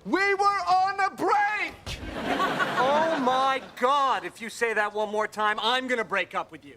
We were on a break! Oh my God! If you say that one more time, I'm gonna break up with you.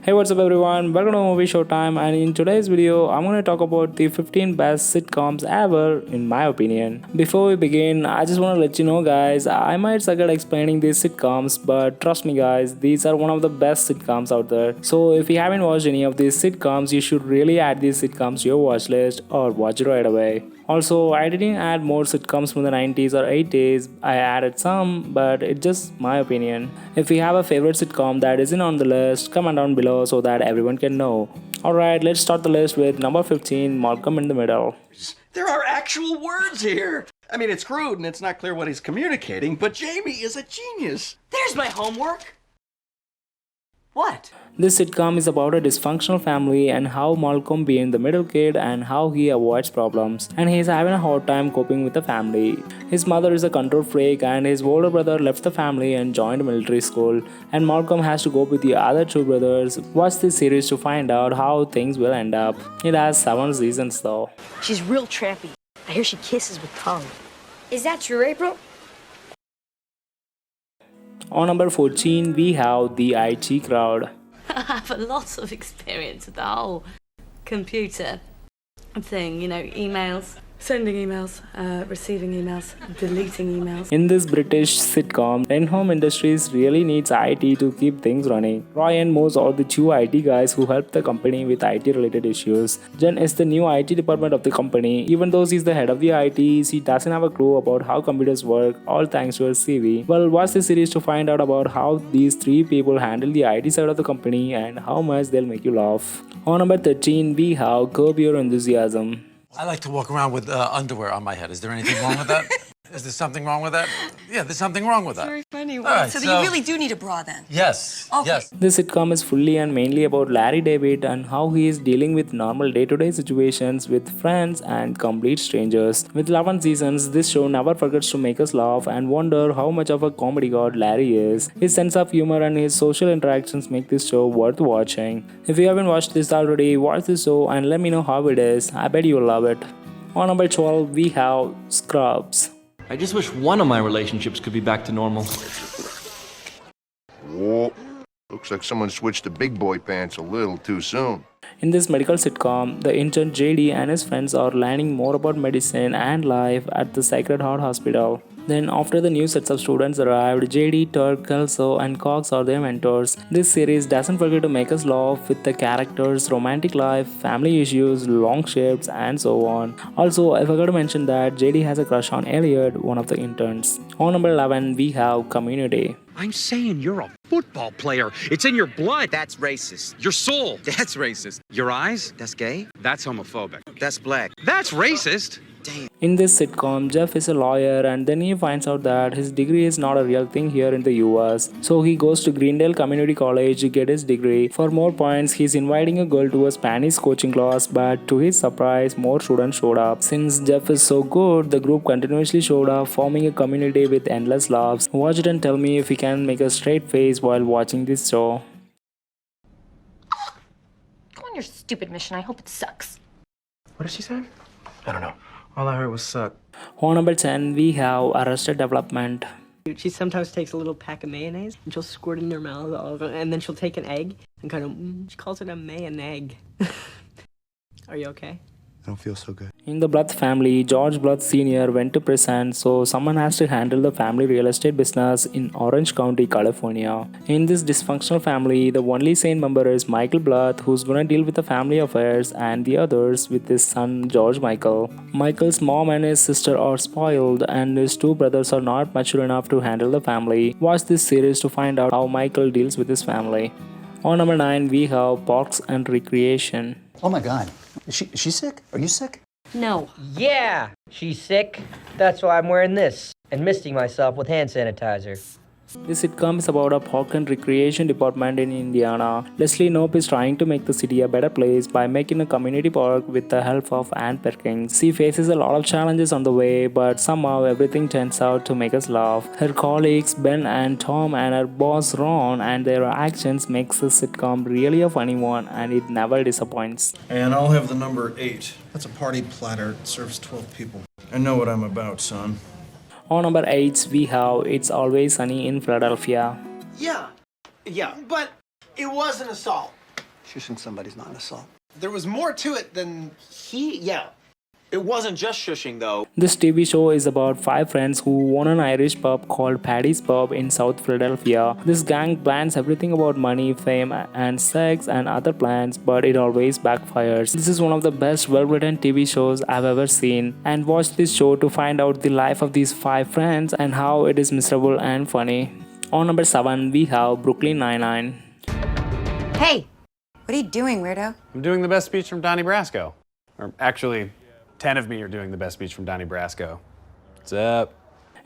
Hey, what's up everyone, welcome to Movie Showtime, and in today's video I'm going to talk about the 15 best sitcoms ever in my opinion. Before we begin, I just want to let you know guys, I might suck at explaining these sitcoms, but trust me guys, these are one of the best sitcoms out there. So if you haven't watched any of these sitcoms, you should really add these sitcoms to your watch list or watch it right away. Also, I didn't add more sitcoms from the 90s or 80s, I added some, but it's just my opinion. If you have a favorite sitcom that isn't on the list, comment down below so that everyone can know. Alright, let's start the list with number 15, Malcolm in the Middle. There are actual words here. I mean, it's crude and it's not clear what he's communicating, but Jamie is a genius. There's my homework. What? This sitcom is about a dysfunctional family and how Malcolm being the middle kid and how he avoids problems, and he is having a hard time coping with the family. His mother is a control freak and his older brother left the family and joined military school, and Malcolm has to go with the other two brothers. Watch this series to find out how things will end up. It has 7 seasons though. She's real trappy. I hear she kisses with tongue. Is that true, April? On number 14, we have the IT crowd. I have a lot of experience with the whole computer thing, you know, emails, sending emails, receiving emails, deleting emails. In this British sitcom, Home Industries really needs IT to keep things running. Roy and Moose are the two IT guys who help the company with IT related issues. Jen is the new IT department of the company. Even though she's the head of the IT, she doesn't have a clue about how computers work, all thanks to her CV. Well, watch this series to find out about how these three people handle the IT side of the company and how much they'll make you laugh. On number 13, we have Curb Your Enthusiasm. I like to walk around with underwear on my head. Is there anything wrong with that? Is there something wrong with that? Yeah, there's something wrong with that. Very funny. Right, so you really do need a bra then? Yes, Okay. yes. This sitcom is fully and mainly about Larry David and how he is dealing with normal day-to-day situations with friends and complete strangers. With 11 seasons, this show never forgets to make us laugh and wonder how much of a comedy god Larry is. His sense of humor and his social interactions make this show worth watching. If you haven't watched this already, watch this show and let me know how it is. I bet you'll love it. On number 12, we have Scrubs. I just wish one of my relationships could be back to normal. Whoa. Looks like someone switched to big boy pants a little too soon. In this medical sitcom, the intern JD and his friends are learning more about medicine and life at the Sacred Heart Hospital. Then after the new sets of students arrived, JD, Turk, xoxo and Cox are their mentors. This series doesn't forget to make us laugh with the characters, romantic life, family issues, long shifts and so on. Also, I forgot to mention that JD has a crush on Elliot, one of the interns. On number 11, we have Community. I'm saying you're a football player. It's in your blood. That's racist. Your soul. That's racist. Your eyes. That's gay. That's homophobic. That's black. That's racist. Damn. In this sitcom, Jeff is a lawyer and then he finds out that his degree is not a real thing here in the US. So he goes to Greendale Community College to get his degree. For more points, he's inviting a girl to a Spanish coaching class, but to his surprise, more students showed up. Since Jeff is so good, the group continuously showed up, forming a community with endless laughs. Watch it and tell me if you can make a straight face while watching this show. Go on your stupid mission. I hope it sucks. What did she say? I don't know. All I heard was suck. On number 10, we have Arrested Development. She sometimes takes a little pack of mayonnaise and she'll squirt it in her mouth, and then she'll take an egg and kind of, she calls it a mayonnaise. Are you okay? I don't feel so good. In the Bluth family, George Bluth Sr. went to prison, so someone has to handle the family real estate business in Orange County, California. In this dysfunctional family, the only sane member is Michael Bluth, who's gonna deal with the family affairs, and the others with his son George Michael. Michael's mom and his sister are spoiled, and his two brothers are not mature enough to handle the family. Watch this series to find out how Michael deals with his family. On number 9, we have Parks and Recreation. Oh my God. Is she sick? Are you sick? No. Yeah, she's sick. That's why I'm wearing this and misting myself with hand sanitizer. This sitcom is about a park and recreation department in Indiana. Leslie Knope is trying to make the city a better place by making a community park with the help of Ann Perkins. She faces a lot of challenges on the way, but somehow everything turns out to make us laugh. Her colleagues Ben and Tom and her boss Ron and their actions makes the sitcom really a funny one, and it never disappoints. And I'll have the number 8. That's a party platter. It serves 12 people. I know what I'm about, son. On number 8, we have It's Always Sunny in Philadelphia. Yeah, but it was an assault. Shushing somebody's not an assault. There was more to it than It wasn't just shushing, though. This TV show is about 5 friends who own an Irish pub called Paddy's Pub in South Philadelphia. This gang plans everything about money, fame, and sex and other plans, but it always backfires. This is one of the best well-written TV shows I've ever seen, and watch this show to find out the life of these 5 friends and how it is miserable and funny. On number 7, we have Brooklyn Nine-Nine. Hey, what are you doing, weirdo? I'm doing the best speech from Donnie Brasco. Or actually, 10 of me are doing the best speech from Donnie Brasco. What's up?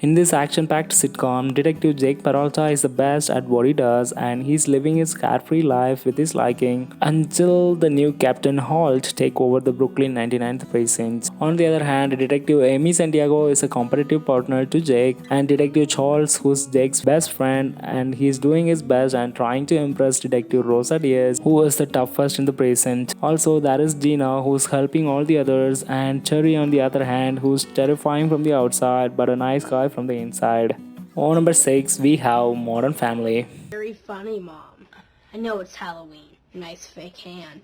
In this action-packed sitcom, Detective Jake Peralta is the best at what he does, and he's living his carefree life with his liking until the new Captain Holt take over the Brooklyn 99th precinct. On the other hand, Detective Amy Santiago is a competitive partner to Jake, and Detective Charles, who's Jake's best friend, and he's doing his best and trying to impress Detective Rosa Diaz, who is the toughest in the precinct. Also, there is Gina, who's helping all the others, and Cherry on the other hand, who's terrifying from the outside but a nice guy from the inside. On number 6, we have Modern Family. Very funny, Mom. I know it's Halloween. Nice fake hand.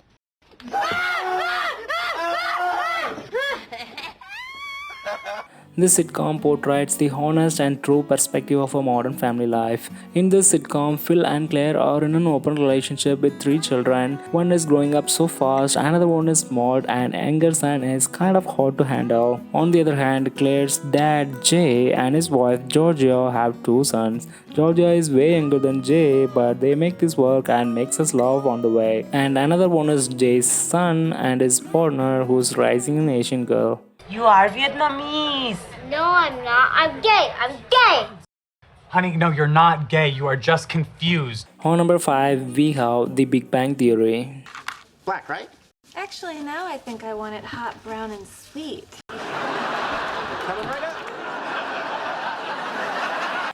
This sitcom portrays the honest and true perspective of a modern family life. In this sitcom, Phil and Claire are in an open relationship with 3 children. One is growing up so fast, another one is smart, and younger son is kind of hard to handle. On the other hand, Claire's dad Jay and his wife Georgia have 2 sons. Georgia is way younger than Jay, but they make this work and makes us laugh on the way. And another one is Jay's son and his partner, who's raising an Asian girl. You are Vietnamese. No, I'm not. I'm gay. I'm gay. Honey, no, you're not gay. You are just confused. On number 5, we have The Big Bang Theory. Black, right? Actually, now I think I want it hot, brown, and sweet. Coming right up.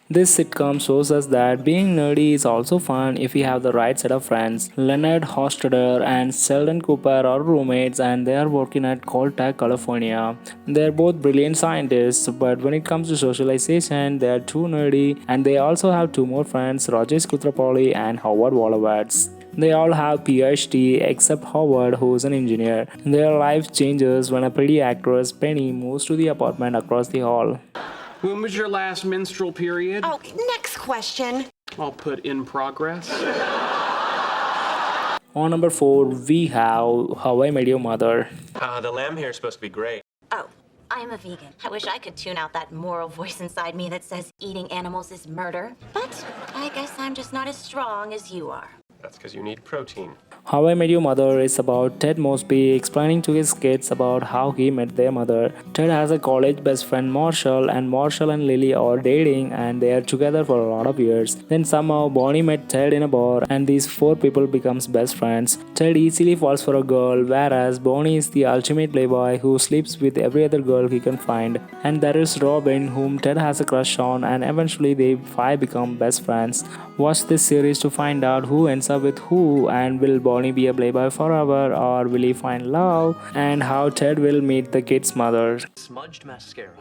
This sitcom shows us that being nerdy is also fun if you have the right set of friends. Leonard Hofstadter and Sheldon Cooper are roommates, and they are working at Caltech, California. They are both brilliant scientists, but when it comes to socialization, they are too nerdy, and they also have 2 more friends, Rajesh Kutrapali and Howard Wolowitz. They all have PhD except Howard, who is an engineer. Their life changes when a pretty actress, Penny, moves to the apartment across the hall. When was your last menstrual period? Oh, next question. I'll put in progress. On number 4, we have How I Met Your Mother. The lamb hair is supposed to be great. Oh, I'm a vegan. I wish I could tune out that moral voice inside me that says eating animals is murder. But I guess I'm just not as strong as you are. That's because you need protein. How I Met Your Mother is about Ted Mosby explaining to his kids about how he met their mother. Ted has a college best friend Marshall, and Marshall and Lily are dating, and they are together for a lot of years. Then somehow Bonnie met Ted in a bar, and these 4 people becomes best friends. Ted easily falls for a girl, whereas Bonnie is the ultimate playboy who sleeps with every other girl he can find. And there is Robin, whom Ted has a crush on, and eventually they 5 become best friends. Watch this series to find out who ends up with who, and will Bonnie be a playboy forever, or will he find love, and how Ted will meet the kid's mother. Smudged mascara,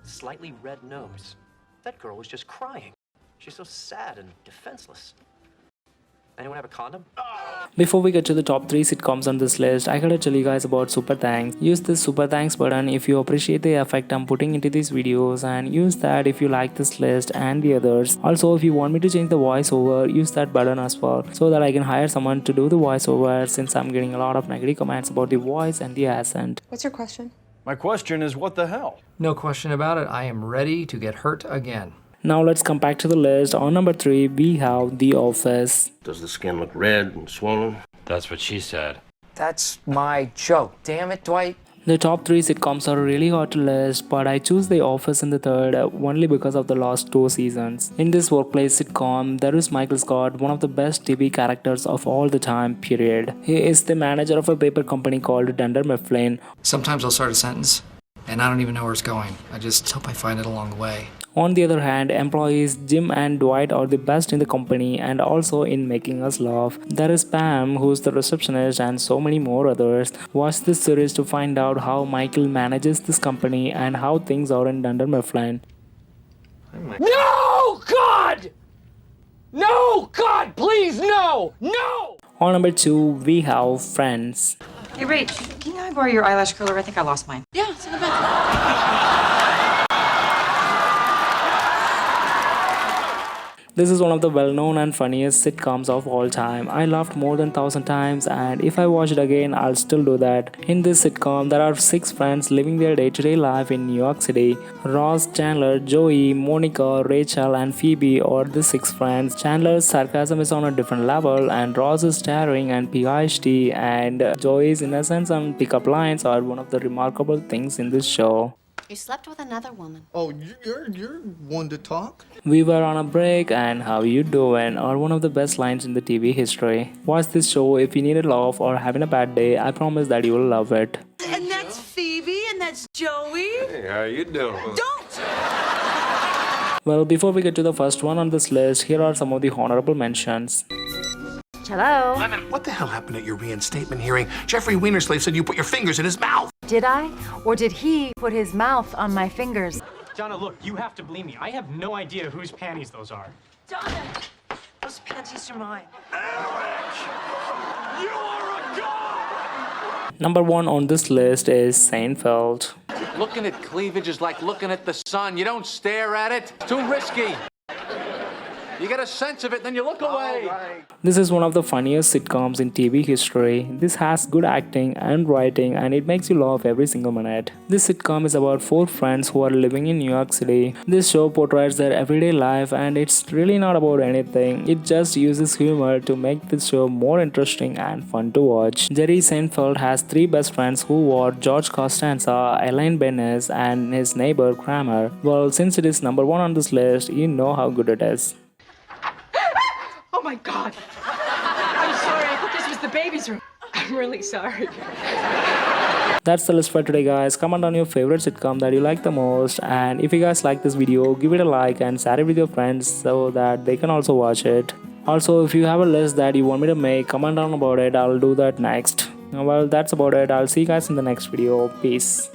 slightly red nose. That girl was just crying. She's so sad and defenseless. Anyone have a condom? Before we get to the top 3 sitcoms on this list, I gotta tell you guys about Super Thanks. Use this Super Thanks button if you appreciate the effect I'm putting into these videos, and use that if you like this list and the others. Also, if you want me to change the voiceover, use that button as well, so that I can hire someone to do the voiceover, since I'm getting a lot of negative comments about the voice and the accent. What's your question? My question is, what the hell? No question about it. I am ready to get hurt again. Now let's come back to the list. On number 3, we have The Office. Does the skin look red and swollen? That's what she said. That's my joke. Damn it, Dwight. The top 3 sitcoms are really hard to list, but I choose The Office in the third only because of the last 2 seasons. In this workplace sitcom, there is Michael Scott, one of the best TV characters of all the time, period. He is the manager of a paper company called Dunder Mifflin. Sometimes I'll start a sentence, and I don't even know where it's going. I just hope I find it along the way. On the other hand, employees Jim and Dwight are the best in the company and also in making us laugh. There is Pam, who's the receptionist, and so many more others. Watch this series to find out how Michael manages this company and how things are in Dunder Mifflin. No, God! No, God, please, no! No! On number 2, we have Friends. Hey, Rach, can I borrow your eyelash curler? I think I lost mine. Yeah, it's in the bathroom. This is one of the well-known and funniest sitcoms of all time. I laughed more than 1,000 times, and if I watch it again, I'll still do that. In this sitcom, there are 6 friends living their day-to-day life in New York City. Ross, Chandler, Joey, Monica, Rachel, and Phoebe are the 6 friends. Chandler's sarcasm is on a different level, and Ross's staring and PhD, and Joey's innocence and pickup lines are one of the remarkable things in this show. You slept with another woman. Oh, you're one to talk? We were on a break and how you doing are one of the best lines in the TV history. Watch this show if you need a laugh or having a bad day. I promise that you will love it. And that's Phoebe, and that's Joey. Hey, how you doing? Don't! Well, before we get to the first one on this list, here are some of the honorable mentions. Hello? Lemon, what the hell happened at your reinstatement hearing? Jeffrey Wienerslave said you put your fingers in his mouth. Did I? Or did he put his mouth on my fingers? Donna, look, you have to believe me. I have no idea whose panties those are. Donna, those panties are mine. You are a god! Number 1 on this list is Seinfeld. Looking at cleavage is like looking at the sun. You don't stare at it. It's too risky. You get a sense of it, then you look away. This is one of the funniest sitcoms in TV history. This has good acting and writing and it makes you laugh every single minute. This sitcom is about 4 friends who are living in New York City. This show portrays their everyday life and it's really not about anything. It just uses humor to make this show more interesting and fun to watch. Jerry Seinfeld has 3 best friends who are George Costanza, Elaine Benes and his neighbor Kramer. Well, since it is number 1 on this list, you know how good it is. Oh my God. I'm sorry. I thought this was the baby's room. I'm really sorry. That's the list for today, guys. Comment on your favorite sitcom that you like the most, and if you guys like this video, give it a like and share it with your friends so that they can also watch it. Also, if you have a list that you want me to make, comment down about it. I'll do that next. Well, that's about it. I'll see you guys in the next video. Peace.